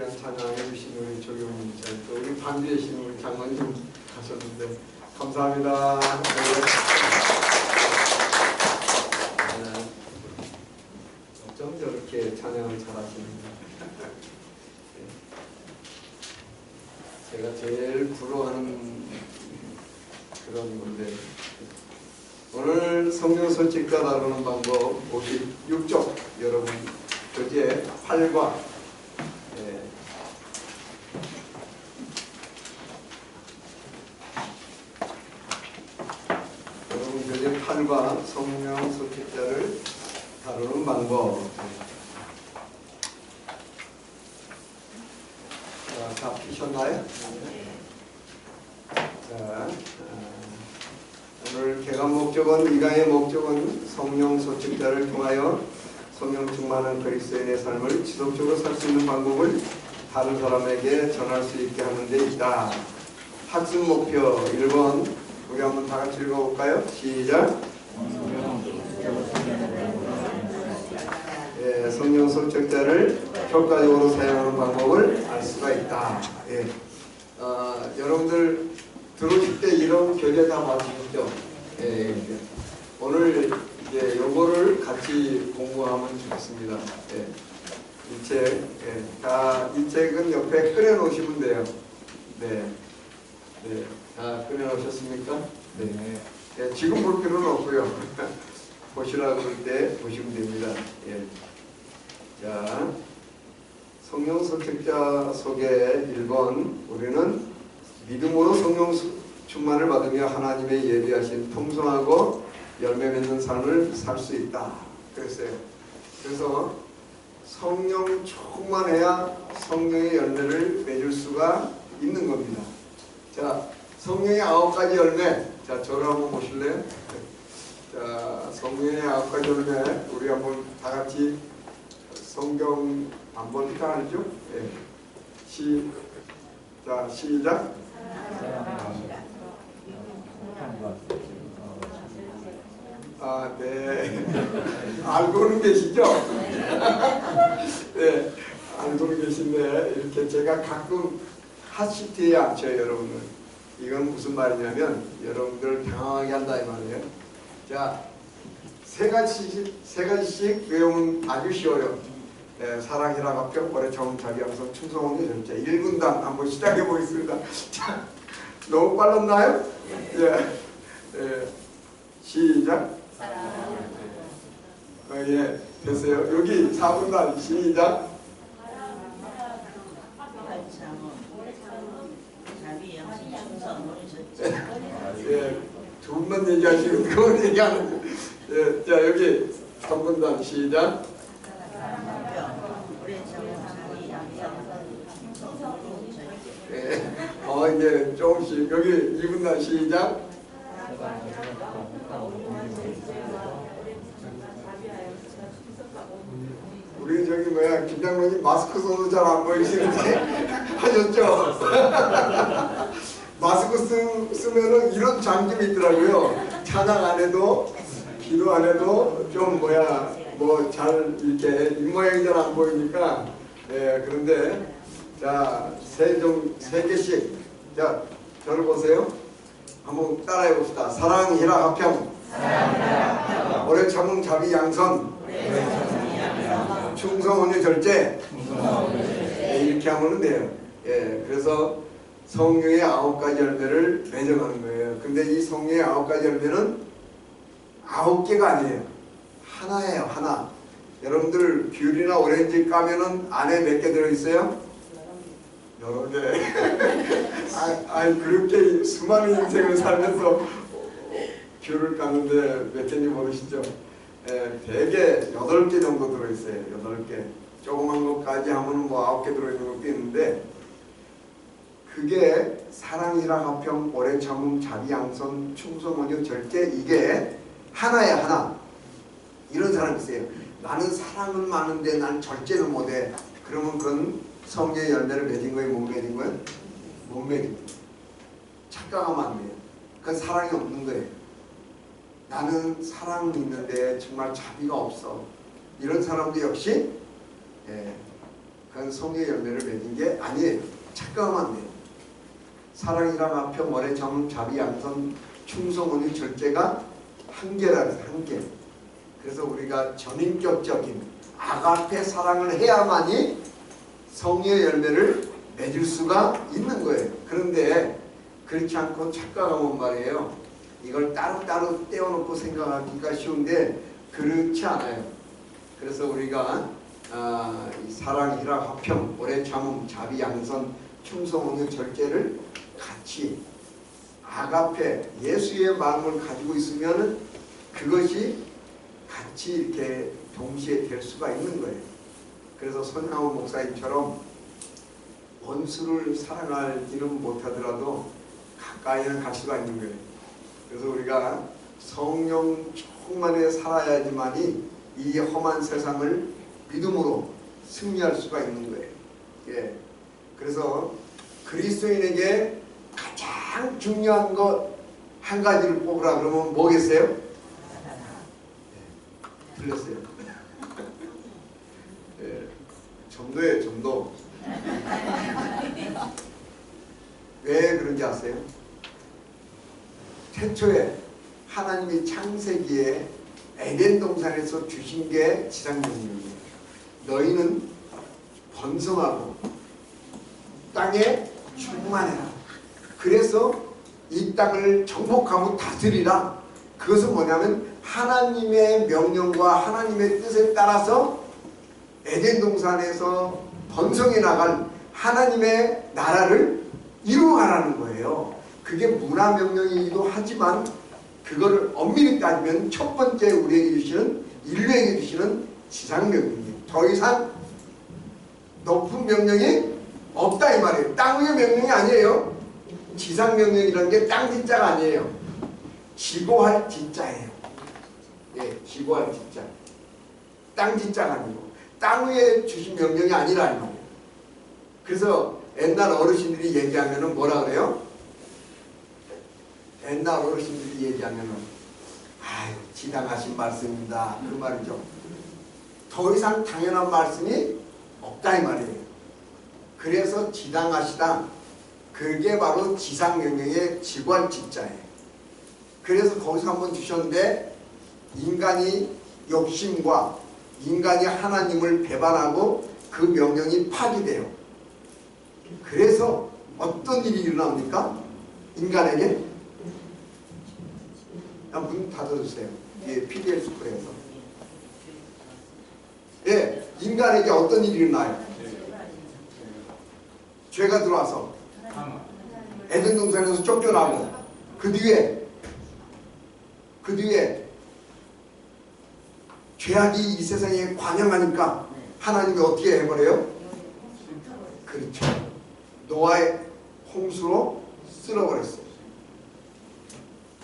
귀한 찬양해 주신 우리 조경민 자, 또 우리 반주에 계신 우리 장로님 가셨는데 감사합니다. 네. 어쩜 저렇게 찬양을 잘하시는가. 제가 제일 부러워하는 그런 건데 오늘 성경 솔직자 다루는 방법 56쪽 여러분 교재 8과 여러분 교재 8과 성경 솔직자를 다루는 방법 다 피셨나요? 자, 오늘 개관 목적은 이강의 목적은 성령 소책자를 통하여 성령 충만한 그리스도인의 삶을 지속적으로 살 수 있는 방법을 다른 사람에게 전할 수 있게 하는 데 있다. 학습 목표 1번 우리 한번 다 같이 읽어볼까요? 시작. 예, 성령 소책자를 효과적으로 사용하는 방법을 알 수가 있다. 예. 여러분들 들어오실 때 이런 교재 다 봐주셨죠? 예, 오늘 이제 요거를 같이 공부하면 좋겠습니다. 예. 이 책, 예. 이 책은 옆에 꺼내 놓으시면 돼요. 네. 네. 다 꺼내 놓으셨습니까? 네. 예, 지금 볼 필요는 없고요. 보시라고 할 때 보시면 됩니다. 예. 자, 성령 선택자 속에 1번 우리는 믿음으로 성령 충만을 받으며 하나님의 예비하신 풍성하고 열매 맺는 삶을 살 수 있다. 그랬어요. 그래서 성령 충만해야 성령의 열매를 맺을 수가 있는 겁니다. 자, 성령의 9가지 열매. 자, 저를 한번 보실래요? 자, 성령의 9가지 열매. 우리 한번 다 같이 성경 한번 따라하죠? 예. 자, 시작. 네. 알고는 계시죠? 네. 알고는 계신데, 이렇게 제가 가끔 핫시트에 앉혀요, 여러분들. 이건 무슨 말이냐면, 여러분들 당황하게 한다, 이 말이에요. 자, 세 가지씩 외우면 아주 쉬워요. 네, 사랑, 희락, 합격, 오래 참음, 자비, 양성, 충성, 온유, 절제. 1분당 한번 시작해 보겠습니다. 자, 너무 빨랐나요? 예. 예. 시작. 예, 됐어요. 여기 4분단 시작. 예, 두 분만 얘기하시고 그건 얘기하는. 예, 자 여기 3분단 시작. 예, 이제 조금씩 여기 2분단 시작. 우리 저기 뭐야 김장로님 마스크 써도 잘 안 보이시는데 하셨죠? 마스크 쓰면은 이런 장점이 있더라고요. 찬양 안 해도 기도 안 해도 좀 뭐야 뭐 잘 이렇게 입모양이 잘 안 보이니까 예 그런데 자 세 개씩 자 저를 보세요. 한번 따라해 봅시다. 사랑 희락 합평 오래 참음 자비 양선 충성 온유 절제 예, 이렇게 하면 돼요. 예, 그래서 성령의 9가지 열매를 맺어가는 거예요. 근데 이 성령의 9가지 열매는 9개가 아니에요. 하나예요. 하나. 여러분들 귤이나 오렌지 까면은 안에 몇 개 들어있어요? 여러 개. 그렇게 수많은 인생을 살면서 귤을 까는데 몇 개인지 모르시죠? 예, 대개 8개 정도 들어있어요. 8개. 조그만 것까지 하면 뭐 9개 들어있는 것도 있는데 그게 사랑이랑 합평, 오래 참음, 자비, 양선, 충성, 온유, 절제 이게 하나야 하나. 이런 사람이 있어요. 나는 사랑은 많은데 난 절제를 못해. 그러면 그건 성령의 열매를 맺은 거예요? 못 맺은 거예요? 못 맺은 거예요. 착각하면 안 돼요. 그건 사랑이 없는 거예요. 나는 사랑은 있는데 정말 자비가 없어. 이런 사람도 역시 그건 성의 열매를 맺은 게 아니에요. 착각하면 안 돼요. 사랑이랑 합평, 오래 참음, 자비, 양선, 충성, 온유, 절제가 한계라 그래서 한계. 그래서 우리가 전인격적인 아가페 사랑을 해야만이 성의 열매를 맺을 수가 있는 거예요. 그런데 그렇지 않고 착각하면 말이에요. 이걸 따로따로 떼어놓고 생각하기가 쉬운데 그렇지 않아요. 그래서 우리가 이 사랑, 희락, 화평, 오래 참음, 자비, 양선, 충성, 온유, 절제를 같이 아가페 예수의 마음을 가지고 있으면 그것이 같이 이렇게 동시에 될 수가 있는 거예요. 그래서 손양호 목사님처럼 원수를 사랑하지는 못하더라도 가까이는 갈 수가 있는 거예요. 그래서 우리가 성령 충만에 살아야지만이 이 험한 세상을 믿음으로 승리할 수가 있는 거예요. 예. 그래서 그리스도인에게 가장 중요한 것 한 가지를 뽑으라 그러면 뭐겠어요? 네. 틀렸어요. 예. 점도예요, 점도. 왜 그런지 아세요? 최초에 하나님이 창세기에 에덴 동산에서 주신 게 지상명령이에요. 너희는 번성하고 땅에 충만해라. 그래서 이 땅을 정복하고 다스리라. 그것은 뭐냐면 하나님의 명령과 하나님의 뜻에 따라서 에덴 동산에서 번성해 나갈 하나님의 나라를 이루어가라는 거예요. 그게 문화명령이기도 하지만 그거를 엄밀히 따지면 첫 번째 우리에게 주시는, 인류에게 주시는 지상명령이에요. 더 이상 높은 명령이 없다 이 말이에요. 땅 위의 명령이 아니에요. 지상명령이라는 게 땅 지자가 아니에요. 지고할 지자예요. 예, 지고할 지자. 땅 지자가 아니고 땅 위에 주신 명령이 아니라 이 말이에요. 그래서 옛날 어르신들이 얘기하면은 뭐라 그래요? 옛날 어르신들이 얘기하면은 아유 지당하신 말씀입니다. 그 말이죠. 더 이상 당연한 말씀이 없다 이 말이에요. 그래서 지당하시다. 그게 바로 지상명령의 지고할 지자예요. 그래서 거기서 한번 주셨는데 인간이 욕심과 인간이 하나님을 배반하고 그 명령이 파기돼요. 그래서 어떤 일이 일어납니까? 인간에게? 문 닫아주세요. 예, PDL 스쿨에서. 예, 인간에게 어떤 일이 일어나요? 죄가 들어와서 에덴 동산에서 쫓겨나고 그 뒤에 죄악이 이 세상에 관영하니까 하나님이 어떻게 해버려요? 그렇죠. 노아의 홍수로 쓸어버렸어요.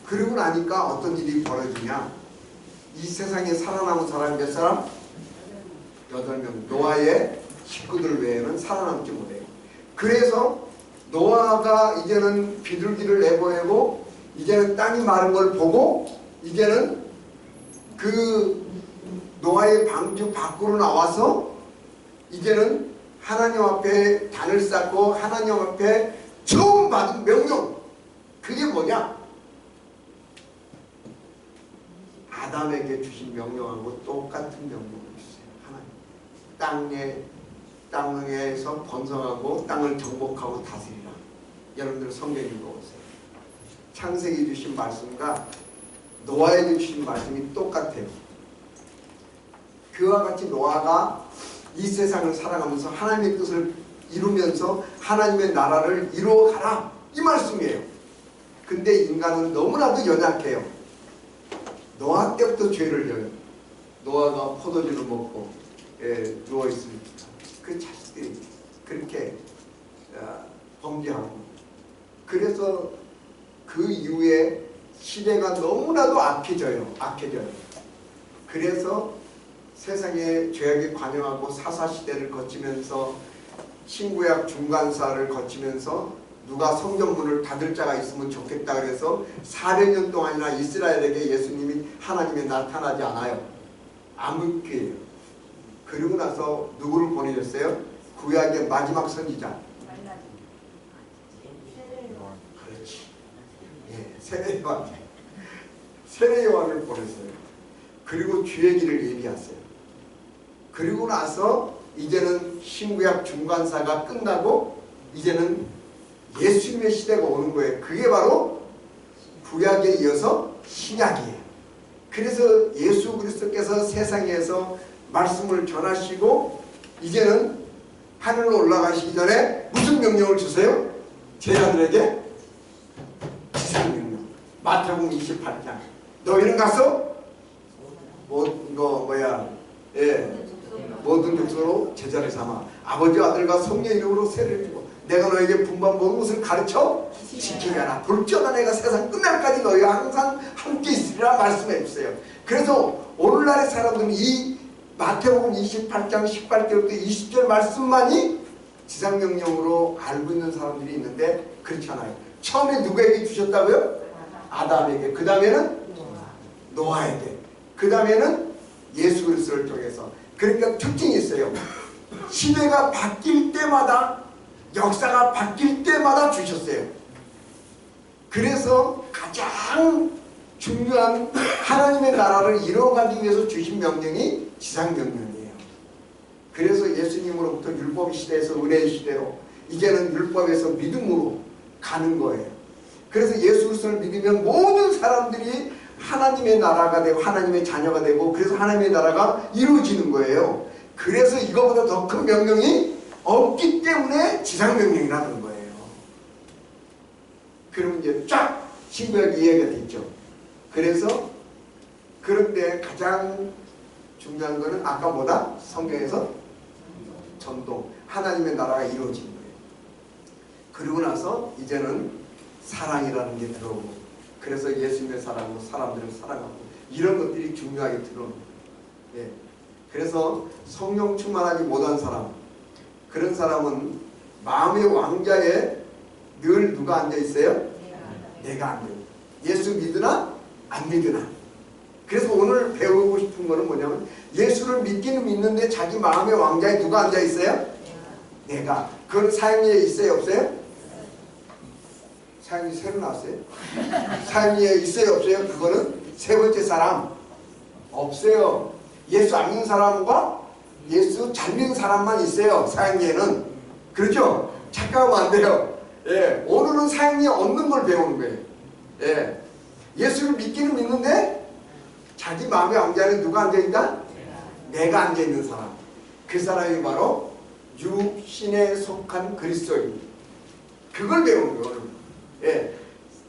그러고 나니까 어떤 일이 벌어지냐? 이 세상에 살아남은 사람이 몇 사람? 8명. 노아의 식구들 외에는 살아남지 못해요. 그래서 노아가 이제는 비둘기를 내보내고 이제는 땅이 마른 걸 보고 이제는 그 노아의 방주 밖으로 나와서 이제는 하나님 앞에 단을 쌓고 하나님 앞에 처음 받은 명령, 그게 뭐냐? 아담에게 주신 명령하고 똑같은 명령을 주세요. 하나님 땅에서 번성하고 땅을 정복하고 다스리라. 여러분들 성경 읽어보세요. 창세기 주신 말씀과 노아에게 주신 말씀이 똑같아요. 그와 같이 노아가 이 세상을 살아가면서 하나님의 뜻을 이루면서 하나님의 나라를 이루어가라 이 말씀이에요. 근데 인간은 너무나도 연약해요. 노아 때부터 죄를 져요. 노아가 포도주를 먹고 누워있으니까 그 자식들이 그렇게 범죄하고, 그래서 그 이후에 시대가 너무나도 악해져요. 그래서 세상에 죄악이 관영하고 사사시대를 거치면서 신구약 중간사를 거치면서 누가 성전문을 닫을 자가 있으면 좋겠다 그래서 400년 동안이나 이스라엘에게 예수님이 하나님이 나타나지 않아요. 암흑기예요. 그리고 나서 누구를 보내셨어요? 구약의 마지막 선지자. 그렇지. 예, 세례 요한. 세례 요한을 보냈어요. 그리고 주의 길을 예비하세요. 그리고 나서 이제는 신구약 중간사가 끝나고 이제는 예수님의 시대가 오는 거예요. 그게 바로 구약에 이어서 신약이에요. 그래서 예수 그리스도께서 세상에서 말씀을 전하시고 이제는 하늘로 올라가시기 전에 무슨 명령을 주세요? 제자들에게 지상명령. 마태복음 28장. 너희는 가서 모든 족속으로 제자를 삼아 아버지 아들과 성령 이름으로 세례를 주고 내가 너에게 분반 모든 것을 가르쳐 지키게 하라. 볼지어다 내가 세상 끝날까지 너희와 항상 함께 있으리라 말씀해 주세요. 그래서 오늘날의 사람들은 이 마태복음 28장 18절부터 20절 말씀만이 지상명령으로 알고 있는 사람들이 있는데 그렇지 않아요. 처음에 누구에게 주셨다고요? 아담에게. 그 다음에는 노아에게. 그 다음에는 예수 그리스도를 통해서. 그러니까 특징이 있어요. 시대가 바뀔 때마다 역사가 바뀔 때마다 주셨어요. 그래서 가장 중요한 하나님의 나라를 이루어가기 위해서 주신 명령이 지상명령이에요. 그래서 예수님으로부터 율법 시대에서 은혜의 시대로 이제는 율법에서 믿음으로 가는 거예요. 그래서 예수 그리스도를 믿으면 모든 사람들이 하나님의 나라가 되고 하나님의 자녀가 되고 그래서 하나님의 나라가 이루어지는 거예요. 그래서 이거보다 더 큰 명령이 없기 때문에 지상명령이라는 거예요. 그러면 이제 쫙 신구약이 이해가 됐죠. 그래서 그런데 가장 중요한 거는 아까 보다 성경에서 전도, 하나님의 나라가 이루어진 거예요. 그리고 나서 이제는 사랑이라는 게 들어오고 그래서 예수님의 사랑으로 사람들을 사랑하고 이런 것들이 중요하게 들어오는 거예요. 예. 그래서 성령 충만하지 못한 사람, 그런 사람은 마음의 왕좌에 늘 누가 앉아있어요? 내가 앉아요. 예수 믿으나 안 믿으나. 그래서 오늘 배우고 싶은 거는 뭐냐면 예수를 믿기는 믿는데 자기 마음의 왕좌에 누가 앉아있어요? 내가. 그건 사형리에 있어요? 없어요? 사형리 새로 나왔어요? 사형리에 있어요? 없어요? 그거는 세 번째 사람 없어요. 예수 안 믿는 사람과 예수 잘 믿는 사람만 있어요. 사형리에는. 그렇죠? 착각하면 안 돼요. 예, 오늘은 사형리에 없는 걸 배우는 거예요. 예, 예수를 믿기는 믿는데 자기 마음의 왕좌에 누가 앉아있다? 내가 앉아있는 사람. 그 사람이 바로 육신에 속한 그리스도인. 그걸 배우는 거예요. 예,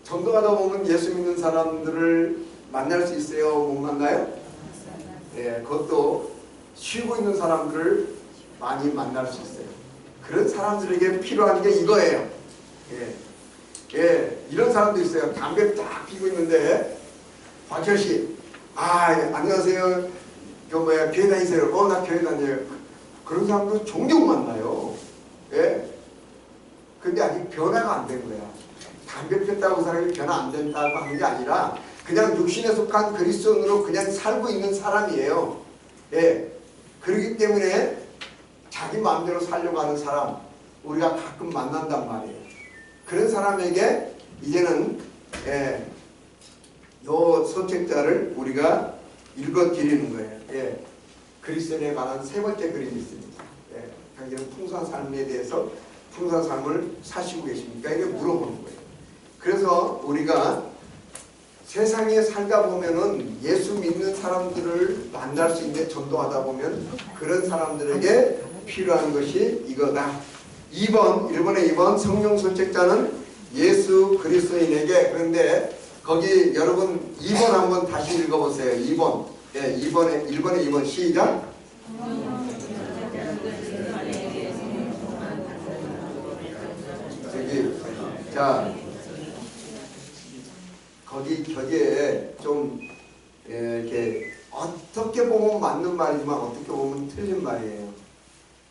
전도하다 보면 예수 믿는 사람들을 만날 수 있어요? 못 만나요? 예, 그것도 쉬고 있는 사람들을 많이 만날 수 있어요. 그런 사람들에게 필요한 게 이거예요. 예, 예, 이런 사람도 있어요. 담배 딱 피고 있는데 박철씨, 안녕하세요. 교회 다니세요? 나 교회 다녀요. 그런 사람도 종종 만나요. 예, 근데 아직 변화가 안 된 거야. 담배 폈다고 그 사람이 변화 안 된다고 하는 게 아니라 그냥 육신에 속한 그리스도인으로 그냥 살고 있는 사람이에요. 예, 그렇기 때문에 자기 마음대로 살려고 하는 사람 우리가 가끔 만난단 말이에요. 그런 사람에게 이제는 요 소책자를 우리가 읽어드리는 거예요. 예, 그리스도인에 관한 세 번째 그림이 있습니다. 예, 당신은 풍성한 삶에 대해서 풍성한 삶을 사시고 계십니까? 이게 물어보는 거예요. 그래서 우리가 세상에 살다 보면은 예수 믿는 사람들을 만날 수 있는데 전도하다 보면 그런 사람들에게 필요한 것이 이거다. 1번의 2번 성령 소책자는 예수 그리스도인에게. 그런데 거기 여러분 2번 한번 다시 읽어보세요. 2번. 예, 1번에 2번 시작. 자, 거기에 좀 이렇게 어떻게 보면 맞는 말이지만 어떻게 보면 틀린 말이에요.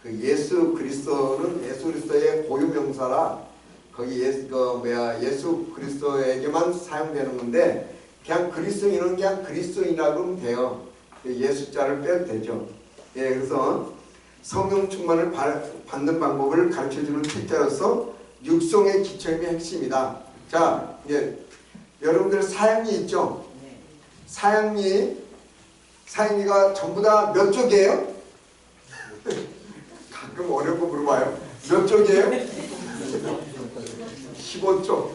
그 예수 그리스도는 예수 그리스도의 고유명사라 거기 예수 그리스도에게만 사용되는 건데 그냥 그리스도인은 그냥 그리스도인이라고 하면 돼요. 예수자를 빼도 되죠. 예, 그래서 성령 충만을 받는 방법을 가르쳐주는 책자로서 육성의 기초임이 핵심이다. 자, 이제 여러분들 사양리 있죠? 사양리가 전부 다 몇 쪽이에요? 가끔 어려운 거 물어봐요. 몇 쪽이에요? 15쪽.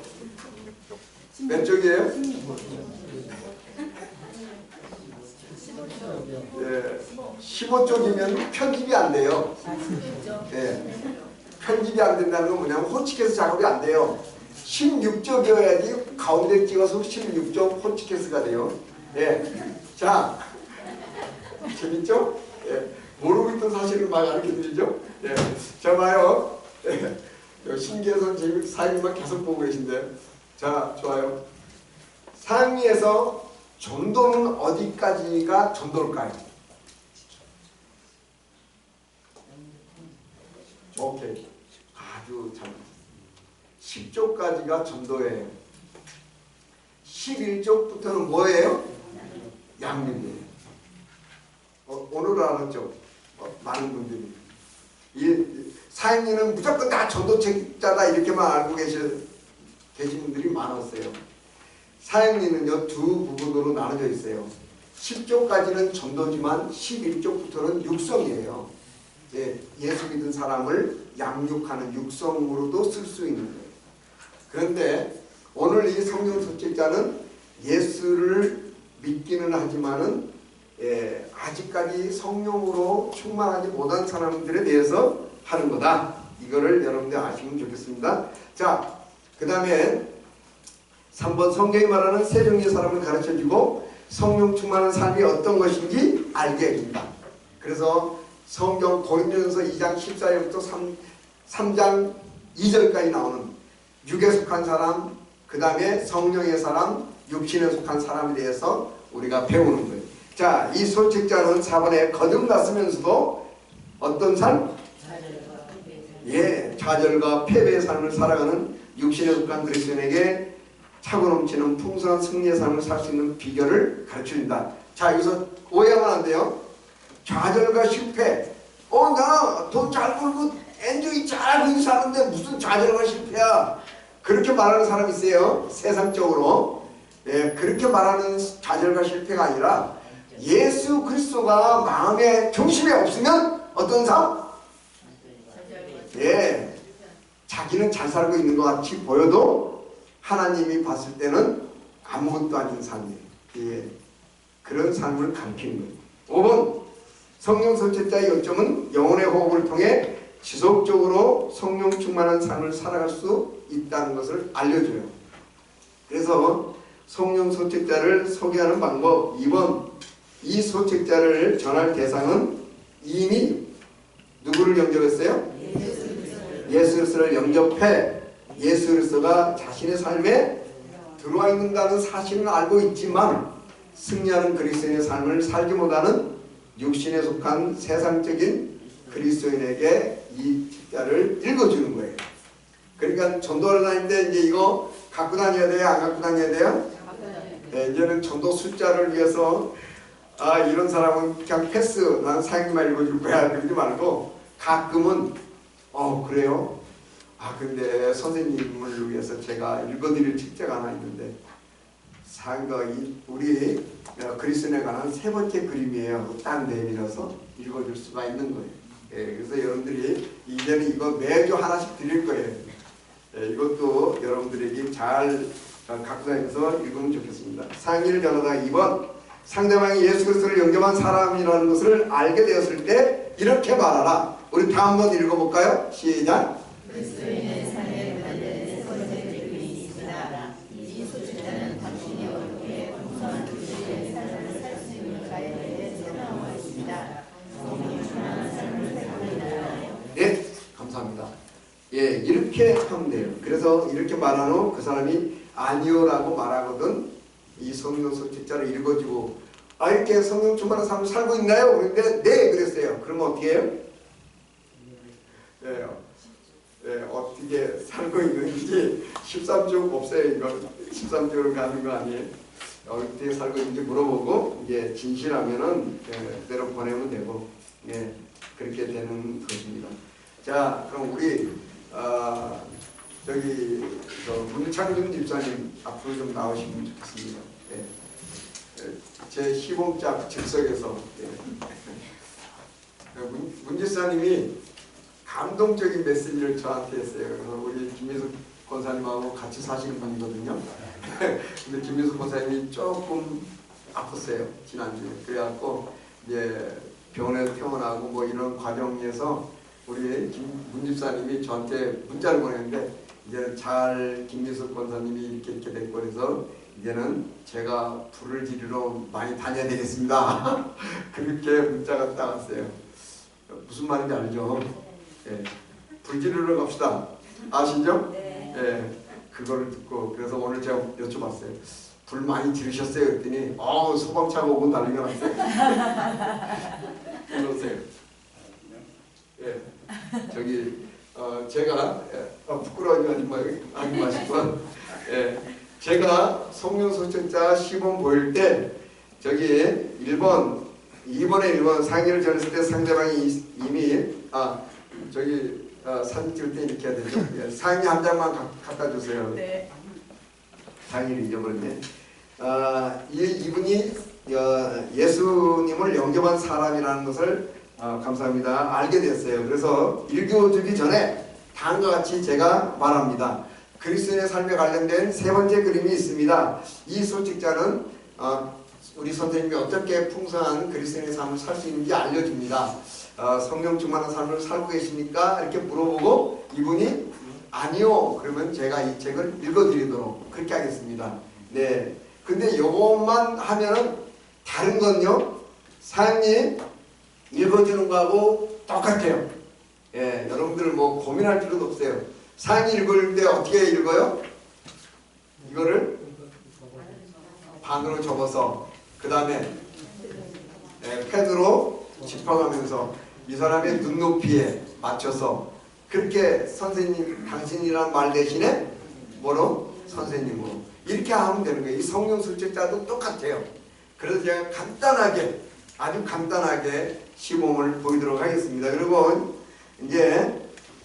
몇 쪽이에요? 예, 15쪽이면 편집이 안 돼요. 예, 편집이 안 된다는 건 뭐냐면 호치케스 작업이 안 돼요. 16쪽이어야지 가운데 찍어서 16쪽 호치케스가 돼요. 예, 자, 재밌죠? 예, 모르고 있던 사실을 막 가르쳐드리죠? 예, 자 봐요. 예, 신기해서 지금 사장님만 계속 보고 계신데, 자, 좋아요. 사장리에서 전도는 어디까지가 전도일까요? 오케이, 아주 잘. 10쪽까지가 전도예요. 11쪽부터는 뭐예요? 양육이에요. 오늘 알았죠? 많은 분들이. 사행리는 무조건 다 전도책자다 이렇게만 알고 계신 분들이 많았어요. 사행리는요, 두 부분으로 나눠져 있어요. 10쪽까지는 전도지만 11쪽부터는 육성이에요. 예, 예수 믿은 사람을 양육하는 육성으로도 쓸 수 있는 거예요. 그런데 오늘 이 성령 소책자는 예수를 믿기는 하지만은 아직까지 성령으로 충만하지 못한 사람들에 대해서 하는 거다. 이거를 여러분들 아시면 좋겠습니다. 자, 그 다음에 3번 성경이 말하는 새 종류의 사람을 가르쳐주고 성령 충만한 삶이 어떤 것인지 알게 해준다. 그래서 성경 고린도전서 2장 14절부터 3장 2절까지 나오는 육에 속한 사람, 그 다음에 성령의 사람, 육신에 속한 사람에 대해서 우리가 배우는 거예요. 자, 이 소책자는 4번에 거듭났으면서도 어떤 삶? 예, 좌절과 패배의 삶을 살아가는 육신에 속한 그리스도인에게 차고 넘치는 풍성한 승리의 삶을 살 수 있는 비결을 가르쳐준다. 자, 여기서 오해하면 안 돼요. 좌절과 실패. 나 돈 잘 벌고 엔조이 잘하고 있는 사람인데 무슨 좌절과 실패야. 그렇게 말하는 사람이 있어요. 세상적으로. 예, 그렇게 말하는 좌절과 실패가 아니라 예수 그리스도가 마음의 중심에 없으면 어떤 삶? 예, 자기는 잘 살고 있는 것 같이 보여도 하나님이 봤을 때는 아무것도 아닌 삶이에요. 예, 그런 삶을 가르치는 거예요. 5번 성령 소책자의 요점은 영혼의 호흡을 통해 지속적으로 성령 충만한 삶을 살아갈 수 있다는 것을 알려줘요. 그래서 성령 소책자를 소개하는 방법 2번 이 소책자를 전할 대상은 이미 누구를 영접했어요? 예수 그리스도를 영접해 예수 그리스도가 자신의 삶에 들어와 있는다는 사실은 알고 있지만 승리하는 그리스도인의 삶을 살지 못하는 육신에 속한 세상적인 그리스도인에게 이 책자를 읽어주는 거예요. 그러니까 전도를 다니는데 이제 이거 갖고 다녀야 돼요? 안 갖고 다녀야 돼요? 네, 이제는 전도 숫자를 위해서 이런 사람은 그냥 패스, 나는 사역만 읽어줄 거야 그러지 말고 가끔은 그래요? 근데 선생님을 위해서 제가 읽어드릴 책자가 하나 있는데 우리 그리스도인에 관한 세 번째 그림이에요. 딱 내밀어서 읽어줄 수가 있는 거예요. 예, 그래서 여러분들이 이제는 이거 매주 하나씩 드릴 거예요. 예, 이것도 여러분들에게 잘 갖고 다니면서 읽으면 좋겠습니다. 상의를 전하다 2번 상대방이 예수 그리스도를 영접한 사람이라는 것을 알게 되었을 때 이렇게 말하라. 우리 다 한번 읽어볼까요? 시작. 그리스도인의 삶에 관련된 선생의 그림이 있으나 이 소책자는 당신이 어떻게 풍성한 그리스도인의 삶을 살 수 있는가에 대해 설명하고 있습니다. 성령이 충만한 삶을 살고 있나요? 네, 감사합니다. 예, 이렇게 하면 돼요. 그래서 이렇게 말한 후 그 사람이 아니요라고 말하거든 이 성령 소책자를 읽어주고 이렇게 성령 충만한 삶을 살고 있나요? 그런데 네 그랬어요. 그러면 어떻게 해요? 어떻게 살고 있는지 13쪽 없어요. 이거 13쪽으로 가는 거 아니에요? 어떻게 살고 있는지 물어보고 이제 진실하면은 그대로 보내면 되고 그렇게 되는 것입니다. 자, 그럼 우리 저기 문창준 집사님 앞으로 좀 나오시면 좋겠습니다. 예. 제 시범작 즉석에서 문 집사님이 감동적인 메시지를 저한테 했어요. 그래서 우리 김민숙 권사님하고 같이 사시는 분이거든요. 근데 김민숙 권사님이 조금 아팠어요, 지난주에. 그래갖고 이제 병원에서 퇴원하고 뭐 이런 과정에서 우리 문 집사님이 저한테 문자를 보냈는데, 이제는 잘 김민숙 권사님이 이렇게 됐고, 그래서 이제는 제가 불을 지르러 많이 다녀야 되겠습니다. 그렇게 문자가 딱 왔어요. 무슨 말인지 알죠? 예. 불 지르러 갑시다. 아시죠? 네. 예. 그거를 듣고, 그래서 오늘 제가 여쭤봤어요. 불 많이 지르셨어요? 그랬더니 소방차가 오고 난리가 났어요. 그러세요. 예. 저기 제가 부끄러워하지 마시고, 예. 제가 성령 소책자 시범 보일 때 저기 1번, 2번에 1번 상의를 전했을 때 상대방이 이미 저기 사진 찍을 때 이렇게 해야 되죠. 예. 상의 한 장만 갖다 주세요. 네. 상의를 잊어버렸네. 이분이 예수님을 영접한 사람이라는 것을 감사합니다. 알게 됐어요. 그래서 읽어주기 전에 다음과 같이 제가 말합니다. 그리스도인의 삶에 관련된 세 번째 그림이 있습니다. 이 소책자는 우리 선생님이 어떻게 풍성한 그리스도인의 삶을 살 수 있는지 알려줍니다. 성령 충만한 삶을 살고 계십니까? 이렇게 물어보고 이분이 아니요. 그러면 제가 이 책을 읽어드리도록 그렇게 하겠습니다. 네. 근데 요것만 하면은 다른 건요, 사장님 읽어주는 거하고 똑같아요. 예, 여러분들 뭐 고민할 필요도 없어요. 사장님 읽을 때 어떻게 읽어요? 이거를 반으로 접어서 그 다음에 펜으로 짚어가면서 이 사람의 눈높이에 맞춰서 그렇게 선생님, 당신이란 말 대신에 뭐로? 선생님으로 이렇게 하면 되는 거예요. 이 성령 소책자도 똑같아요. 그래서 제가 간단하게, 아주 간단하게 시범을 보이도록 하겠습니다. 그리고 이제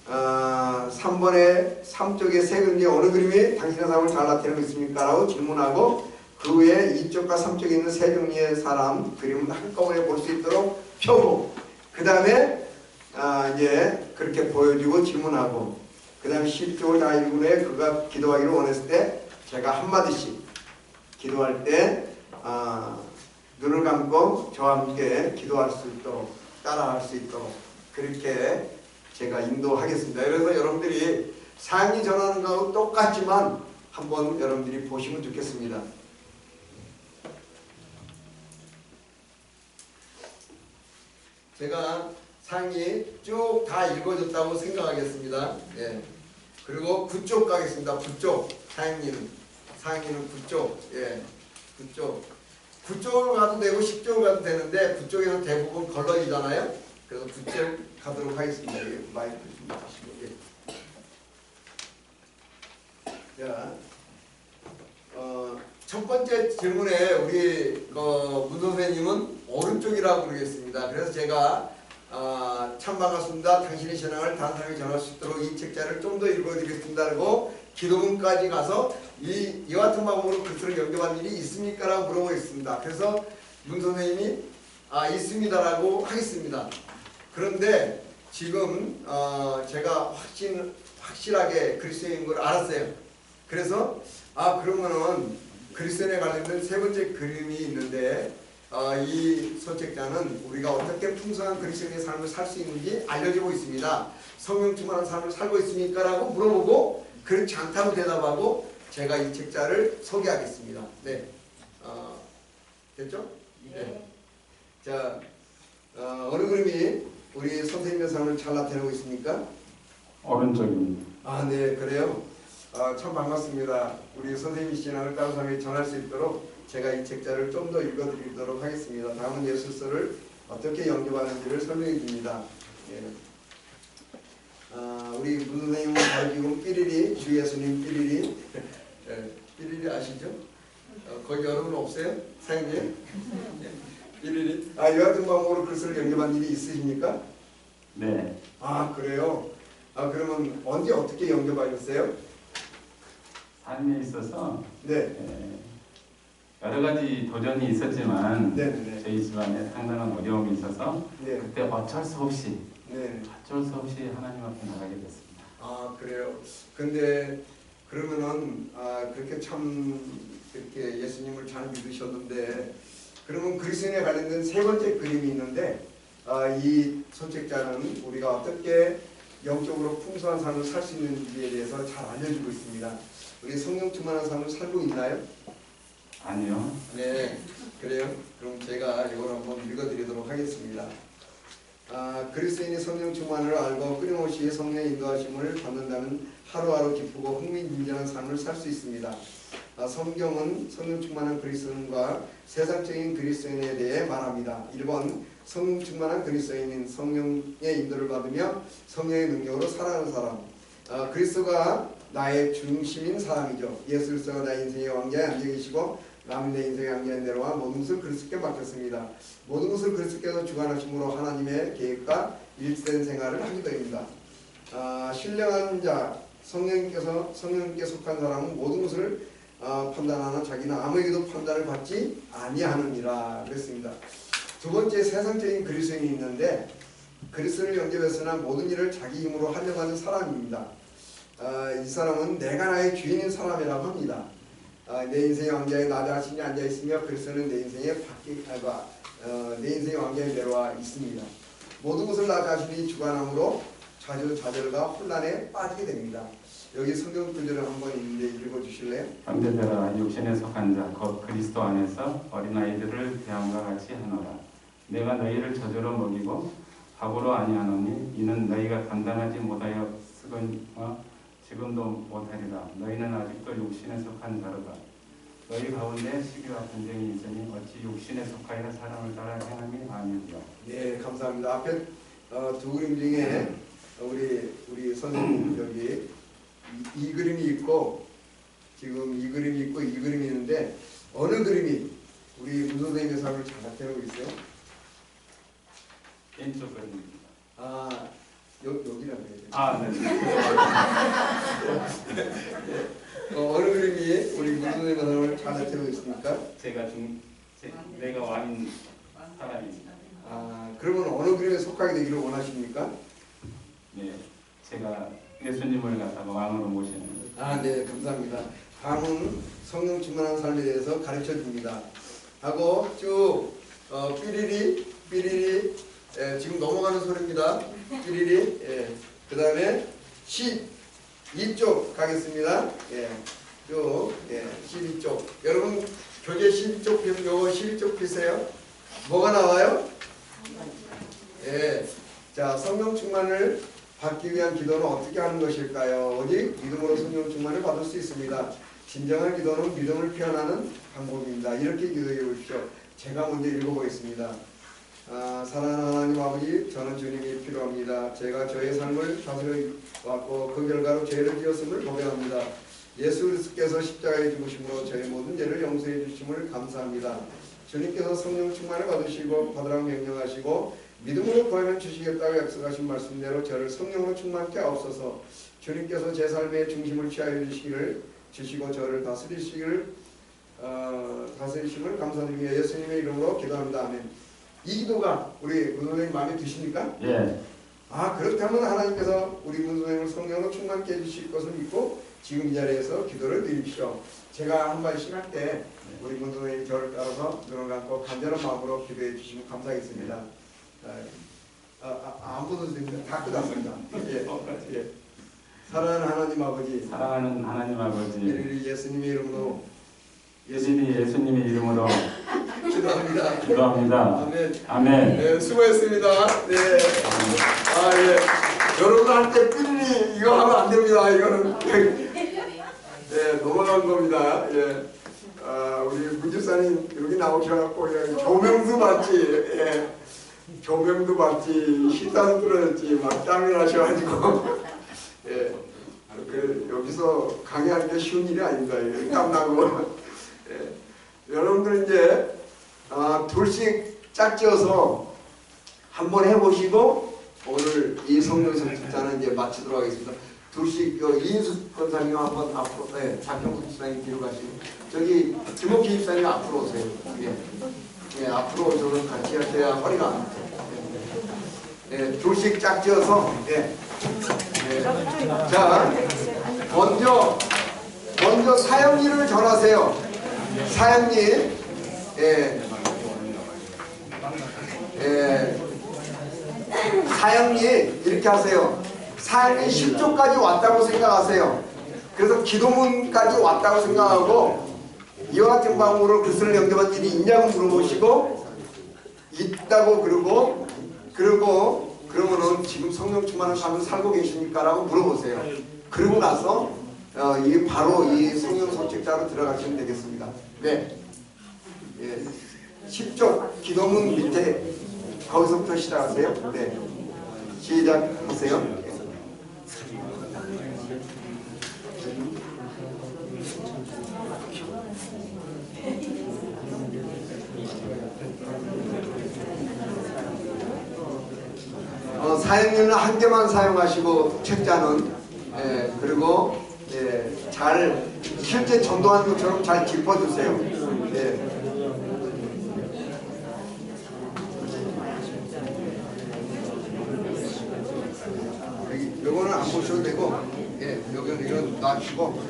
3번에 3쪽의 세 그림이 어느 그림이 당신의 삶을 잘 나타내고 있습니까? 라고 질문하고 그 후에 2쪽과 3쪽에 있는 세 종류의 사람 그림을 한꺼번에 볼 수 있도록 펴고 그 다음에 이제 그렇게 보여주고 질문하고 그 다음에 10쪽을 다 읽은 후에 그가 기도하기를 원했을 때 제가 한마디씩 기도할 때 눈을 감고 저와 함께 기도할 수 있도록 따라할 수 있도록 그렇게 제가 인도하겠습니다. 그래서 여러분들이 상이 전하는 거하고 똑같지만 한번 여러분들이 보시면 좋겠습니다. 제가 상이 쭉 다 읽어졌다고 생각하겠습니다. 예. 그리고 9쪽 가겠습니다. 9쪽 상인은 9쪽, 예, 9쪽을 가도 되고 10쪽을 가도 되는데 9쪽에서 대부분 걸러지잖아요. 그래서 9쪽 가도록 하겠습니다. 마이크 좀 주시고. 예. 자, 첫 번째 질문에 우리 문 선생님은 오른쪽이라고 부르겠습니다. 그래서 제가 참 반갑습니다. 당신의 신앙을 다른 사람에게 전할 수 있도록 이 책자를 좀 더 읽어드리겠습니다. 그리고 기도문까지 가서 이 같은 방법으로 그리스도를 영접한 일이 있습니까? 라고 물어보겠습니다. 그래서 문 선생님이 있습니다라고 하겠습니다. 그런데 지금 제가 확실하게 그리스도인 걸 알았어요. 그래서 그러면은 그리스도인에 관련된 세 번째 그림이 있는데 이 소책자는 우리가 어떻게 풍성한 그리스도인의 삶을 살 수 있는지 알려주고 있습니다. 성령 충만한 삶을 살고 있습니까? 라고 물어보고 그렇지 않다고 대답하고 제가 이 책자를 소개하겠습니다. 네, 됐죠? 네. 자, 어느 그림이 우리 선생님의 삶을 잘 나타내고 있습니까? 오른쪽입니다. 네, 그래요. 참 반갑습니다. 우리 선생님의 신앙을 다른 사람에게 전할 수 있도록 제가 이 책자를 좀 더 읽어드리도록 하겠습니다. 다음은 예수서를 어떻게 영접하는지를 설명해 줍니다. 예. 우리 문 선생님은 바로 지금 삐리리, 주 예수님 삐리리, 예, 삐리리 아시죠? 거기 여러분 없어요? 사장님? 삐리리. 이 같은 방법으로 그리스도를 영접한 일이 있으십니까? 네. 아, 그래요? 아, 그러면 언제 어떻게 영접하셨어요? 삶에 있어서 네. 여러 가지 도전이 있었지만 네네네. 저희 집안에 상당한 어려움이 있어서 네. 그때 어쩔 수 없이 네. 하나님 앞에 나가게 됐습니다. 아, 그래요. 근데 그러면은 그렇게 참 이렇게 예수님을 잘 믿으셨는데 그러면 그리스도인에 관련된 세 번째 그림이 있는데 이 선책자는 우리가 어떻게 영적으로 풍성한 삶을 살 수 있는지에 대해서 잘 알려주고 있습니다. 우리 성령 충만한 삶을 살고 있나요? 아니요. 네, 그래요. 그럼 제가 이걸 한번 읽어드리도록 하겠습니다. 그리스도인이 성령 충만을 알고 끊임없이 성령의 인도하심을 받는다면 하루하루 기쁘고 흥미진진한 삶을 살 수 있습니다. 성경은 성령 충만한 그리스도인과 세상적인 그리스도인에 대해 말합니다. 1번 성령 충만한 그리스도인은 성령의 인도를 받으며 성령의 능력으로 살아가는 사람. 그리스도가 나의 중심인 사람이죠. 예수 그리스도가 나의 인생의 왕자에 앉아 계시고 남은 내 인생의 왕자의 내로와 모든 것을 그리스도께 맡겼습니다. 모든 것을 그리스도께서 주관하심으로 하나님의 계획과 일치된 생활을 하게 됩니다. 신령한 자, 성령께 속한 사람은 모든 것을 판단하는 자기는 아무에게도 판단을 받지 아니하느니라 그랬습니다. 두 번째 세상적인 그리스도인이 있는데 그리스도를 영접했으나 모든 일을 자기 힘으로 하려고 하는 사람입니다. 이 사람은 내가 나의 주인인 사람이라고 합니다. 내 인생의 왕자에 나 자신이 앉아있으며 그리스도는 내 인생의 왕자에 내려와 있습니다. 모든 것을 나 자신이 주관함으로 좌절과 혼란에 빠지게 됩니다. 여기 성경 구절을 한번 있는데 읽어주실래요? 형제들아 육신에 속한 자 곧 그리스도 안에서 어린아이들을 대함과 같이 하노라. 내가 너희를 저주로 먹이고 밥으로 아니하노니 이는 너희가 단단하지 못하였으거니와 지금도 못하리라. 너희는 아직도 육신에 속한 자로다. 너희 가운데 시기와 분쟁이 있으니 어찌 육신에 속하여 사람을 따라 행함이 아니리요. 네, 감사합니다. 앞에 두 그림 중에 우리 선생님 여기 이 그림이 있고 지금 이 그림이 있고 이 그림이 있는데 어느 그림이 우리 문 선생님의 삶을 잘 나타내고 있어요? 왼쪽 그림입니다. 여기라고 해야 돼요. 네. 어느 그림이 우리 문 선생님의 삶을 잘 나타내고 있습니까? 내가 왕인 사람입니다. 그러면 어느 그림에 속하게 되기를 원하십니까? 네, 제가 예수님을 갖다가 왕으로 모시는. 네, 감사합니다. 다음은 성령 충만한 삶에 대해서 가르쳐 줍니다. 하고 쭉 삐리리 지금 넘어가는 소리입니다. 삐리리 그 다음에 12쪽 가겠습니다. 쭉 12쪽 여러분 교재 12쪽 보면 요거 12쪽 보세요. 뭐가 나와요? 자, 성령 충만을 받기 위한 기도는 어떻게 하는 것일까요? 오직 믿음으로 성령 충만을 받을 수 있습니다. 진정한 기도는 믿음을 표현하는 방법입니다. 이렇게 기도해 보십시오. 제가 먼저 읽어보겠습니다. 사랑하는 하나님 아버지, 저는 주님이 필요합니다. 제가 저의 삶을 다스려 왔고 그 결과로 죄를 지었음을 고백합니다. 예수 그리스도께서 십자가에 죽으심으로 저의 모든 죄를 용서해 주심을 감사합니다. 주님께서 성령 충만을 받으시고 받으라고 명령하시고 믿음으로 구하면 주시겠다고 약속하신 말씀대로 저를 성령으로 충만케 하옵소서. 주님께서 제 삶의 중심을 취하여 주시고 저를 다스리심을 감사드리며 예수님의 이름으로 기도합니다. 아멘. 이 기도가 우리 문 선생님 마음에 드십니까? 예. 그렇다면 하나님께서 우리 문 선생님을 성령으로 충만케 해주실 것을 믿고 지금 이 자리에서 기도를 드립시오. 제가 한 말씩 할 때 우리 문 선생님 저를 따라서 눈을 감고 간절한 마음으로 기도해 주시면 감사하겠습니다. 안 보셔도 됩니다. 다 끝났습니다. 사랑하는 하나님 아버지, 사랑하는 하나님 아버지, 예수님의 이름으로 예수님의 이름으로 기도합니다. 기도합니다. 아멘. 아멘. 네, 수고했습니다. 네. 여러분한테 삐리 이거 하면 안 됩니다. 이거는 넘어간 겁니다. 우리 문집사님 여기 나오셔갖고 조명도 받지, 조명도 받지, 시단 뚫어졌지, 막 땀이 나셔가지고 여기서 강의하는 게 쉬운 일이 아닙니다. 땀 나고. 여러분들 이제 둘씩 짝지어서 한번 해보시고 오늘 이 성령 성직자는 이제 마치도록 하겠습니다. 2시 이인숙 권사님 한번 앞으로, 박형국 집사님 뒤로 가시고, 저기 김옥희 집사님 앞으로 오세요. 예, 앞으로 오셔서 같이 하셔야 허리가 안 아프죠. 예, 둘씩 짝지어서, 자, 먼저 사형리를 전하세요. 사형리, 사형리 이렇게 하세요. 사형리 10조까지 왔다고 생각하세요. 그래서 기도문까지 왔다고 생각하고, 이와 같은 방법으로 그리스도를 영접한 일이 있냐고 물어보시고, 있다고 그러면은 지금 성령 충만을 가면 살고 계십니까? 라고 물어보세요. 그러고 나서 이게 바로 이 성령 선택자로 들어가시면 되겠습니다. 네. 10조 기도문 밑에 거기서부터 시작하세요. 네. 시작하세요. 사형리는 한 개만 사용하시고 책자는, 그리고 잘 실제 전도하는 것처럼 잘 짚어주세요. 요거는 안 보셔도 되고, 여기는 이건 놔주고,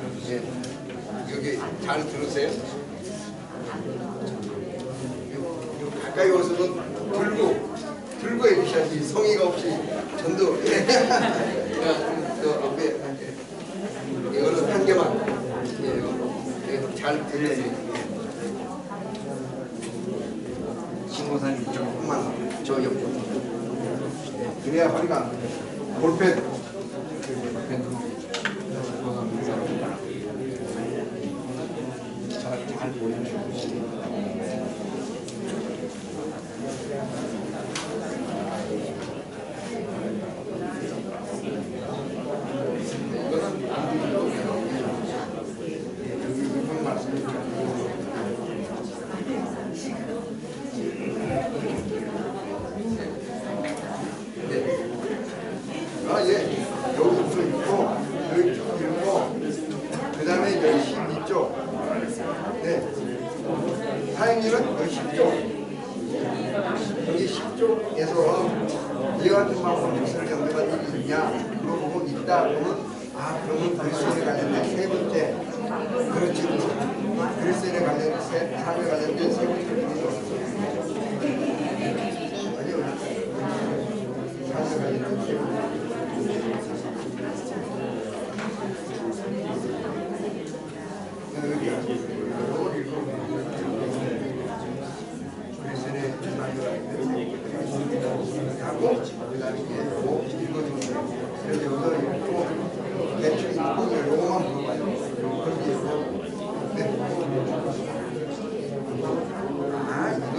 여기 잘 들으세요. 가까이 오서는 들고 해주셔야지. 성의가 없이 전도. 앞에 이거는 한 개만 잘 들으세요. 신고사님 조금만 저 옆으로. 그래야 허리가 안 돼. 볼펜. 잘 보여주시고. 여기부터 있고, 여기 쭉 있고, 그 다음에 여기 12쪽. 사형리는 여기 10쪽. 여기 10쪽에서 이와 같은 방법 그리스도를 영접한 일이 있냐? 물어보고 있다. 그러면 그리스도에 관련된 세 번째. 그렇지. 그리스도에 관련된 삶에 관련된 세 번째 기도. 삶에 관련된 세 번째.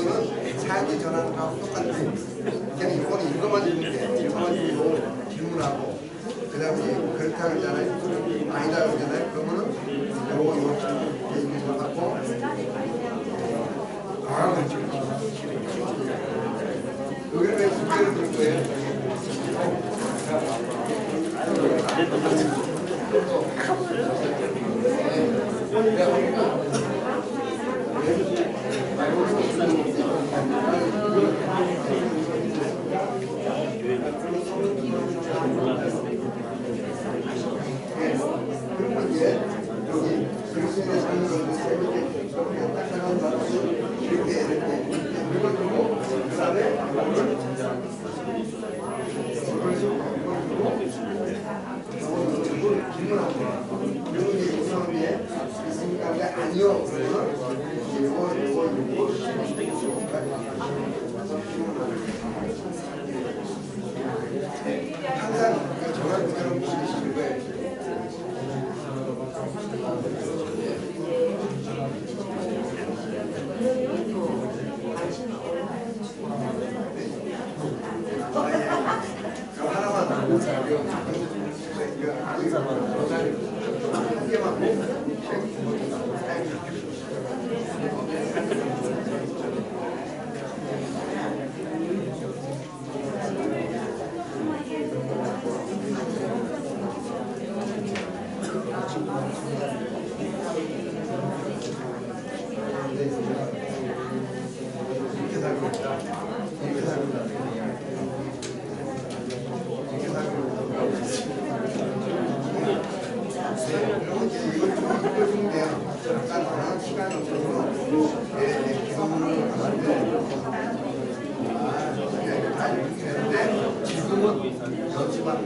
이거는 사역이 전하는 거하고 똑같네. 그냥 이거는 읽어만 읽는 게, 읽어만 읽고 질문하고, 그 다음에 그렇다 그러잖아요. 아니다 그러잖아요. 그러면은 요거 질문 거 갖고, 그렇죠. 여기를 왜 숙제를 줄 거예요? 그러면 이제 여기 그리스도의 삶을 세 번째 딱딱한 단어를 이렇게 읽어주고, 그 다음에 질문하고, 여기 우선 위에 있습니까? 아니요. 그러면 요거 항상 전화 그대로 보시는 거예요. 기도문을 하는데 지금은 연습하는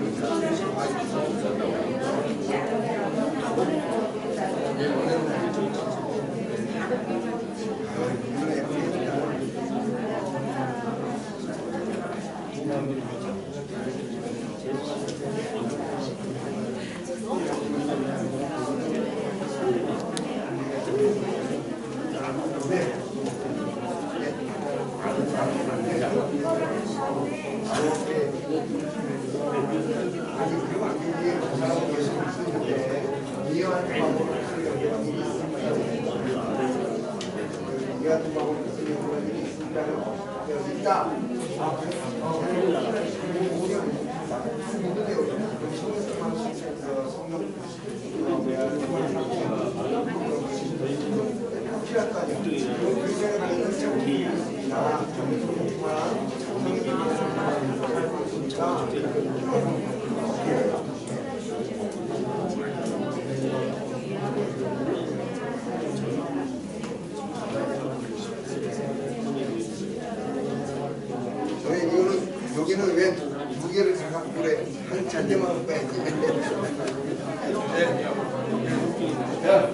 여기는 왜 두 개를 갖고 그래? 한 잔대만 빼야지. 자,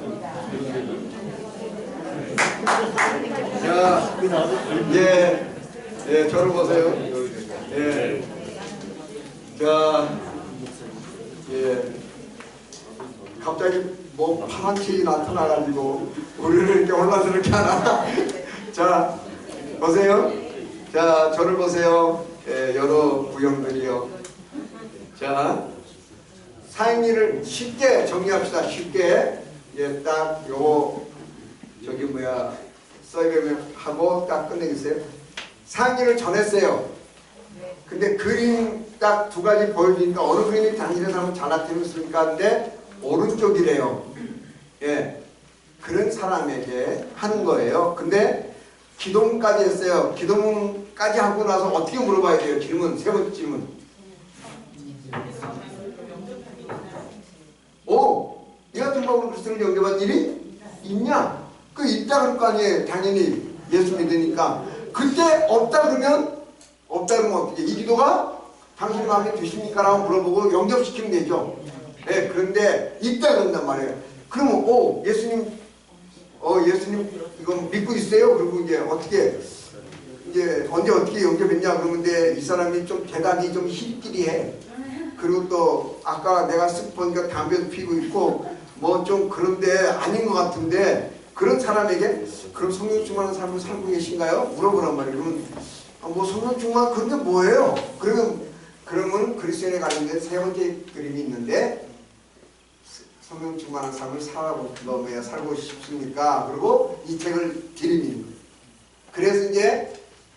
저를 보세요. 갑자기 뭐 파란 칠이 나타나가지고 우리를 이렇게 혼란스럽게 하나? 자, 보세요. 자, 저를 보세요. 여러 구형들이요. 자, 사행리를 쉽게 정리합시다. 쉽게. 딱 요 저기 뭐야 서이하고 딱 끝내겠어요. 사행리를 전했어요. 근데 그림 딱 두 가지 보여주니까 어느 그림이 당신의 삶을 잘 나타내습니까? 근데 오른쪽이래요. 그런 사람에게 하는 거예요. 근데 기도문까지 했어요. 기도문까지 하고 나서 어떻게 물어봐야 돼요? 질문, 세 번째 질문. 이 같은 법으로 그리스도를 영접한 일이 있냐? 그 있다 그럴 거 아니에요. 당연히 예수 믿으니까. 그때 없다 그러면 어떻게? 이 기도가 당신 마음에 드십니까? 라고 물어보고 영접시키면 되죠. 그런데 있다 그런단 말이에요. 그러면 예수님 이거 믿고 있어요? 그리고 이제 언제 어떻게 영접했냐? 그러는데 이 사람이 좀 대답이 좀 희리끼리해. 그리고 또 아까 내가 쓱 보니까 담배도 피고 있고 뭐 좀 그런데 아닌 것 같은데 그런 사람에게 그럼 성령 충만한 삶을 살고 계신가요? 물어보란 말이에요. 그러면 뭐 성령 충만 그런데 뭐예요? 그러면 그리스도인에 관련된 세 번째 그림이 있는데 성령 충만한 삶을 살고 싶습니까? 그리고 이 책을 드립니다. 그래서 이제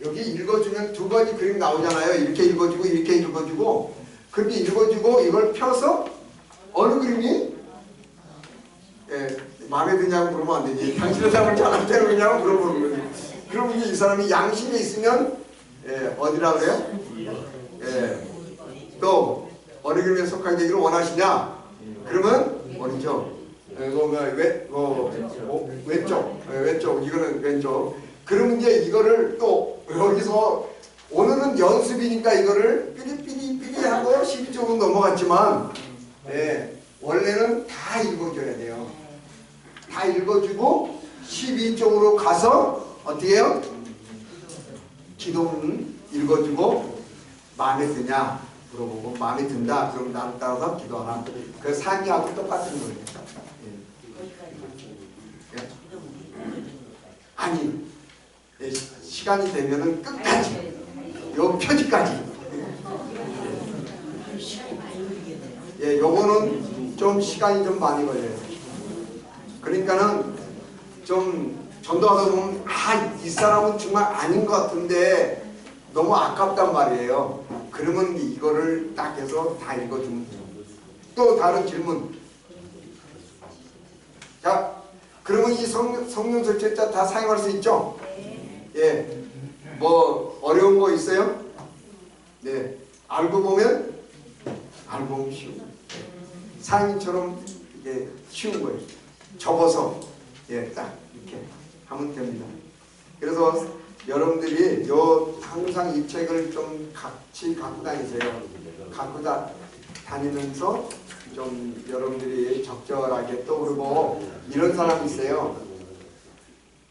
여기 읽어주면 두 가지 그림 나오잖아요. 이렇게 읽어주고 이렇게 읽어주고. 그렇게 읽어주고 이걸 펴서 어느 그림이 마음에 드냐고 물으면 안 되지. 당신의 삶을 잘 안 되느냐고 물어보는 거지. 그러면 이 사람이 양심이 있으면 어디라 그래요? 또 어느 그림에 속하게 되기를 원하시냐? 그러면 어디죠? 왼쪽 이거는 왼쪽. 그러면 이제 이거를 또 여기서 오늘은 연습이니까 이거를 삐리삐리 하고 12쪽으로 넘어갔지만 원래는 다 읽어줘야 돼요. 다 읽어주고 12쪽으로 가서 어떻게 해요? 기도문 읽어주고 마음에 드냐 물어보고 마음에 든다 그럼 나를 따라서 기도하라. 그 상의하고 똑같은 거예요. 아니 시간이 되면은 끝까지 요 표지까지 요거는 좀 시간이 좀 많이 걸려요. 그러니까는 좀 전도하다 보면 이 사람은 정말 아닌 것 같은데 너무 아깝단 말이에요. 그러면 이거를 딱 해서 다 읽어주면 돼요. 또 다른 질문. 자, 그러면 이 성령 설치자 다 사용할 수 있죠? 뭐 어려운 거 있어요? 알고 보면 쉬운 거예요. 상인처럼 이게 쉬운 거예요. 접어서 딱 이렇게 하면 됩니다. 그래서 여러분들이 항상 이 책을 좀 같이 갖고 다니세요. 갖고 다니면서 좀 여러분들이 적절하게 떠오르고 이런 사람이 있어요.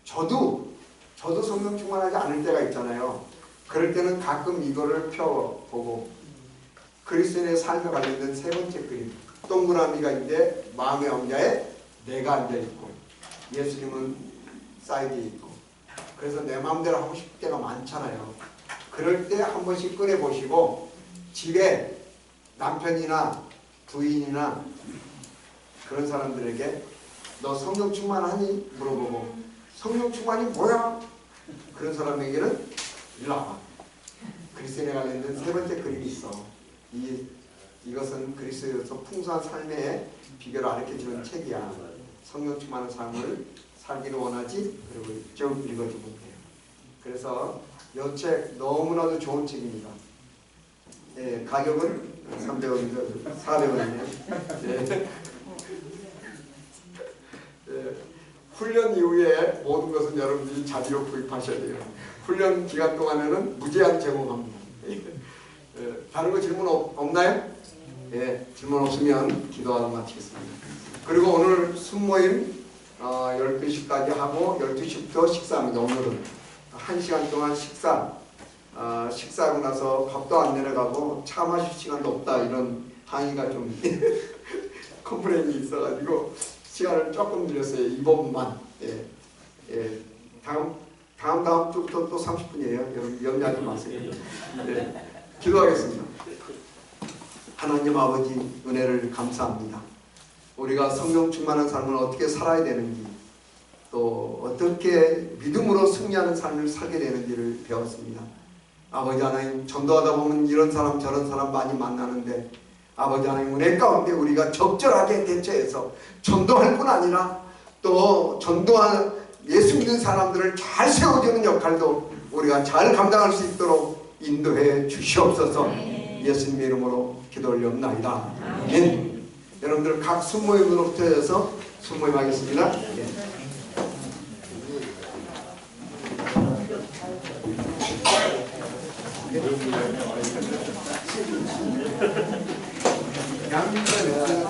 저도 성령 충만하지 않을 때가 있잖아요. 그럴 때는 가끔 이거를 펴보고 그리스도인의 삶에 관련된 세 번째 그림, 동그라미가 있는데 마음의 왕자에 내가 앉아있고 예수님은 사이드에 있고, 그래서 내 마음대로 하고 싶을 때가 많잖아요. 그럴 때 한 번씩 꺼내보시고 집에 남편이나 부인이나 그런 사람들에게 너 성령 충만하니? 물어보고 성령 충만이 뭐야? 그런 사람에게는 일로 와봐. 그리스도인에 관련된 세 번째 그림이 있어. 이것은 그리스도에서 풍성한 삶의 비결을 가르쳐주는 책이야. 성령 충만한 삶을 살기를 원하지? 그리고 좀 읽어주면 돼요. 그래서 이 책 너무나도 좋은 책입니다. 예, 가격은 300원인데 400원이네요. 예. 예. 훈련 이후에 모든 것은 여러분들이 자비로 구입하셔야 돼요. 훈련 기간 동안에는 무제한 제공합니다. 예. 다른 거 질문 없나요? 예, 질문 없으면 기도하고 마치겠습니다. 그리고 오늘 순모임 12시까지 하고 12시부터 식사합니다. 오늘은 1시간 동안 식사하고 나서 밥도 안 내려가고 차 마실 시간도 없다 이런 항의가 좀 컴플레인이 있어가지고 시간을 조금 늘렸어요. 이번만. 예. 예. 다음 주부터 또 30분이에요. 여러분 염려하지 마세요. 예. 기도하겠습니다. 하나님 아버지 은혜를 감사합니다. 우리가 성령 충만한 삶을 어떻게 살아야 되는지, 또 어떻게 믿음으로 승리하는 삶을 살게 되는지를 배웠습니다. 아버지 하나님, 전도하다 보면 이런 사람 저런 사람 많이 만나는데 아버지 하나님 은혜 가운데 우리가 적절하게 대처해서 전도할 뿐 아니라 또 전도하는 예수 믿는 사람들을 잘 세워주는 역할도 우리가 잘 감당할 수 있도록 인도해 주시옵소서. 예수님의 이름으로 기도 올려옵나이다. 아멘. 여러분들 각 순모임으로부터 해서 순모임 하겠습니다. 예. 양면에